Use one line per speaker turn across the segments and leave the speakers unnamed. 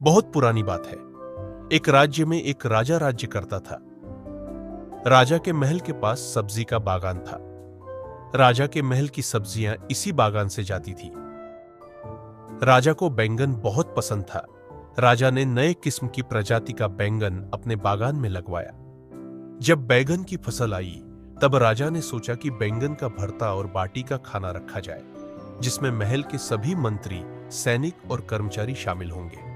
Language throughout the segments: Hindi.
बहुत पुरानी बात है। एक राज्य में एक राजा राज्य करता था। राजा के महल के पास सब्जी का बागान था। राजा के महल की सब्जियां इसी बागान से जाती थी। राजा को बैंगन बहुत पसंद था। राजा ने नए किस्म की प्रजाति का बैंगन अपने बागान में लगवाया। जब बैंगन की फसल आई, तब राजा ने सोचा कि बैंगन का भरता और बाटी का खाना रखा जाए, जिसमें महल के सभी मंत्री, सैनिक और कर्मचारी शामिल होंगे।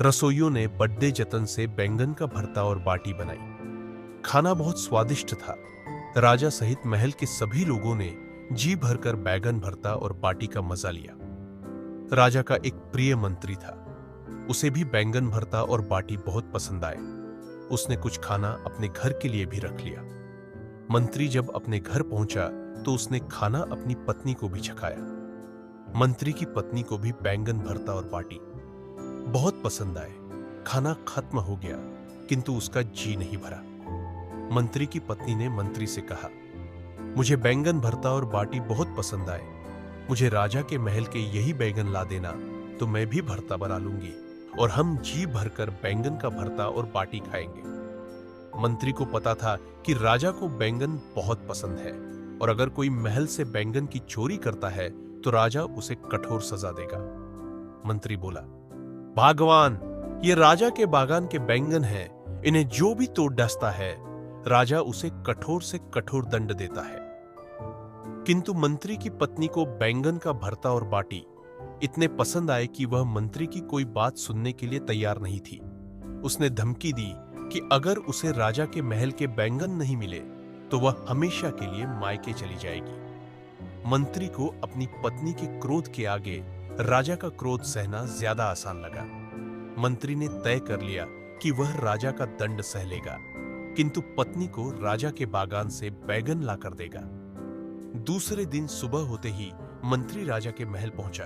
रसोइयों ने बड़े जतन से बैंगन का भरता और बाटी बनाई। खाना बहुत स्वादिष्ट था। राजा सहित महल के सभी लोगों ने जी भरकर बैंगन भरता और बाटी का मजा लिया। राजा का एक प्रिय मंत्री था। उसे भी बैंगन भरता और बाटी बहुत पसंद आए। उसने कुछ खाना अपने घर के लिए भी रख लिया। मंत्री जब अपने घर पहुंचा तो उसने खाना अपनी पत्नी को भी छकाया। मंत्री की पत्नी को भी बैंगन भरता और बाटी बहुत पसंद आए। खाना खत्म हो गया, किंतु उसका जी नहीं भरा। मंत्री की पत्नी ने मंत्री से कहा, मुझे बैंगन भरता और बाटी बहुत पसंद आए। मुझे राजा के महल के यही बैंगन ला देना, तो मैं भी भरता बना लूंगी और हम जी भरकर बैंगन का भरता और बाटी खाएंगे। मंत्री को पता था कि राजा को बैंगन बहुत पसंद है और अगर कोई महल से बैंगन की चोरी करता है तो राजा उसे कठोर सजा देगा। मंत्री बोला, भगवान, ये राजा के बागान के बैंगन हैं, इन्हें जो भी तोड़ डालता है राजा उसे कठोर से कठोर दंड देता है। किंतु मंत्री की पत्नी को बैंगन का भरता और बाटी इतने पसंद आए कि वह मंत्री की कोई बात सुनने के लिए तैयार नहीं थी। उसने धमकी दी कि अगर उसे राजा के महल के बैंगन नहीं मिले तो वह हमेशा के लिए मायके चली जाएगी। मंत्री को अपनी पत्नी के क्रोध के आगे राजा का क्रोध सहना ज्यादा आसान लगा। मंत्री ने तय कर लिया कि वह राजा का दंड सह लेगा, किंतु पत्नी को राजा के बागान से बैंगन लाकर देगा। दूसरे दिन सुबह होते ही मंत्री राजा के महल पहुंचा,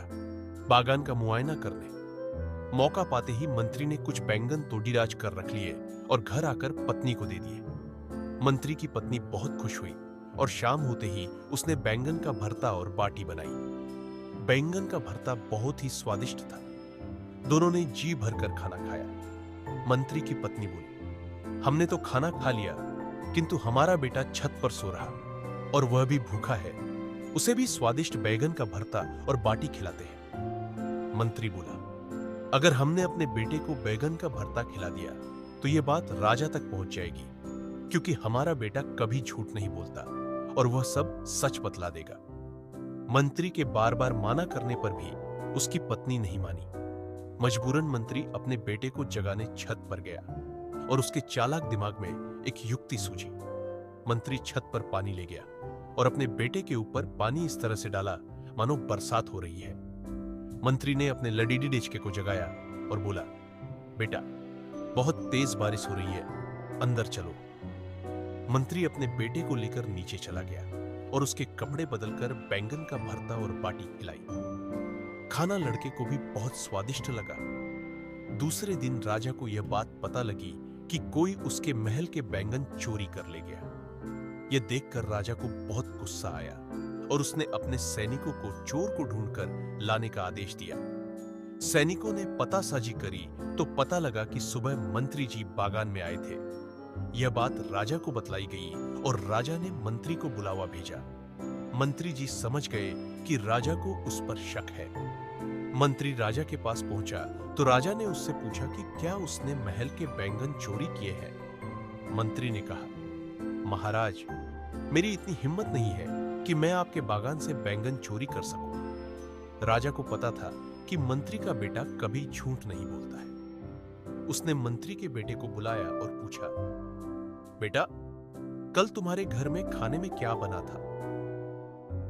बागान का मुआयना करने। मौका पाते ही मंत्री ने कुछ बैंगन तोड़ीराज कर रख लिए और घर आकर पत्नी को दे दिए। मंत्री की पत्नी बहुत खुश हुई और शाम होते ही उसने बैंगन का भरता और बाटी बनाई। बैंगन का भरता बहुत ही स्वादिष्ट था। दोनों ने जी भरकर खाना खाया। मंत्री की पत्नी बोली, हमने तो खाना खा लिया, किंतु हमारा बेटा छत पर सो रहा और वह भी भूखा है। उसे भी स्वादिष्ट बैंगन का भरता और बाटी खिलाते हैं। मंत्री बोला, अगर हमने अपने बेटे को बैंगन का भरता खिला दिया तो यह बात राजा तक पहुंच जाएगी, क्योंकि हमारा बेटा कभी झूठ नहीं बोलता और वह सब सच बतला देगा। मंत्री के बार बार माना करने पर भी उसकी पत्नी नहीं मानी। मजबूरन मंत्री अपने बेटे को जगाने छत पर गया और उसके चालाक दिमाग में एक युक्ति सूझी। मंत्री छत पर पानी ले गया और अपने बेटे के ऊपर पानी इस तरह से डाला मानो बरसात हो रही है। मंत्री ने अपने लडीडी डेचके को जगाया और बोला, बेटा, बहुत तेज बारिश हो रही है, अंदर चलो। मंत्री अपने बेटे को लेकर नीचे चला गया और उसके कपड़े बदलकर बैंगन का भरता और बाटी खिलाई। खाना लड़के को भी बहुत स्वादिष्ट लगा। दूसरे दिन राजा को यह बात पता लगी कि कोई उसके महल के बैंगन चोरी कर ले गया। यह देखकर राजा को बहुत गुस्सा आया और उसने अपने सैनिकों को चोर को ढूंढकर लाने का आदेश दिया। सैनिकों ने पतासाजी करी तो पता लगा कि सुबह मंत्री जी बागान में आए थे। यह बात राजा को बतलाई गई और राजा ने मंत्री को बुलावा भेजा। मंत्री जी समझ गए कि राजा को उस पर शक है। मंत्री राजा के पास पहुंचा तो राजा ने उससे पूछा कि क्या उसने महल के बैंगन चोरी किए हैं। मंत्री ने कहा, महाराज, मेरी इतनी हिम्मत नहीं है कि मैं आपके बागान से बैंगन चोरी कर सकूं। राजा को पता था कि मंत्री का बेटा कभी झूठ नहीं बोलता है। उसने मंत्री के बेटे को बुलाया और पूछा, बेटा, कल तुम्हारे घर में खाने में क्या बना था?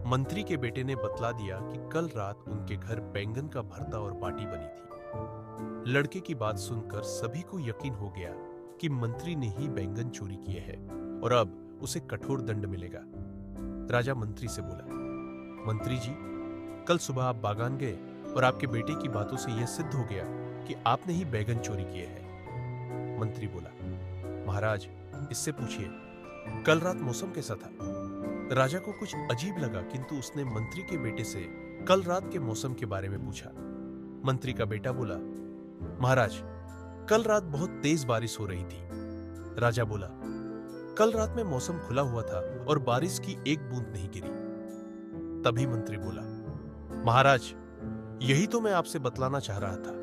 मंत्री के बेटे ने बतला दिया कि कल रात उनके घर बैंगन का भरता और बाटी बनी थी। लड़के की बात सुनकर सभी को यकीन हो गया कि मंत्री ने ही बैंगन चोरी किए हैं और अब उसे कठोर दंड मिलेगा। राजा मंत्री से बोला, मंत्री जी, कल सुबह आप बागान गए और आपके बेटे की बातों से यह सिद्ध हो गया कि आपने ही बैंगन चोरी किए हैं। मंत्री बोला, महाराज, इससे पूछिए, कल रात मौसम कैसा था? राजा को कुछ अजीब लगा, किंतु उसने मंत्री के बेटे से कल रात के मौसम के बारे में पूछा। मंत्री का बेटा बोला, महाराज, कल रात बहुत तेज बारिश हो रही थी। राजा बोला, कल रात में मौसम खुला हुआ था और बारिश की एक बूंद नहीं गिरी। तभी मंत्री बोला, महाराज, यही तो मैं आपसे बतलाना चाह रहा था।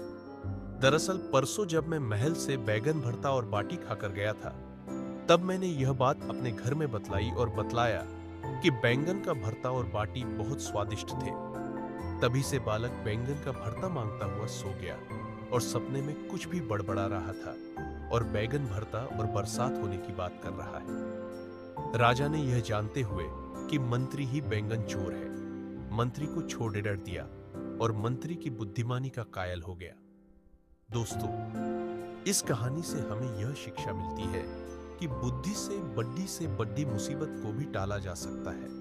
दरअसल परसों जब मैं महल से बैगन भरता और बाटी खाकर गया था, तब मैंने यह बात अपने घर में बतलाई और बतलाया कि बैंगन का भरता और बाटी बहुत स्वादिष्ट थे। तभी से बालक बैंगन का भरता मांगता हुआ सो गया और सपने में कुछ भी बड़बड़ा रहा था और बैंगन भरता और बरसात होने की बात कर रहा है। राजा ने यह जानते हुए कि मंत्री ही बैंगन चोर है, मंत्री को छोड़ डर दिया और मंत्री की बुद्धिमानी का कायल हो गया। दोस्तों, इस कहानी से हमें यह शिक्षा मिलती है कि बुद्धि से बड़ी मुसीबत को भी टाला जा सकता है।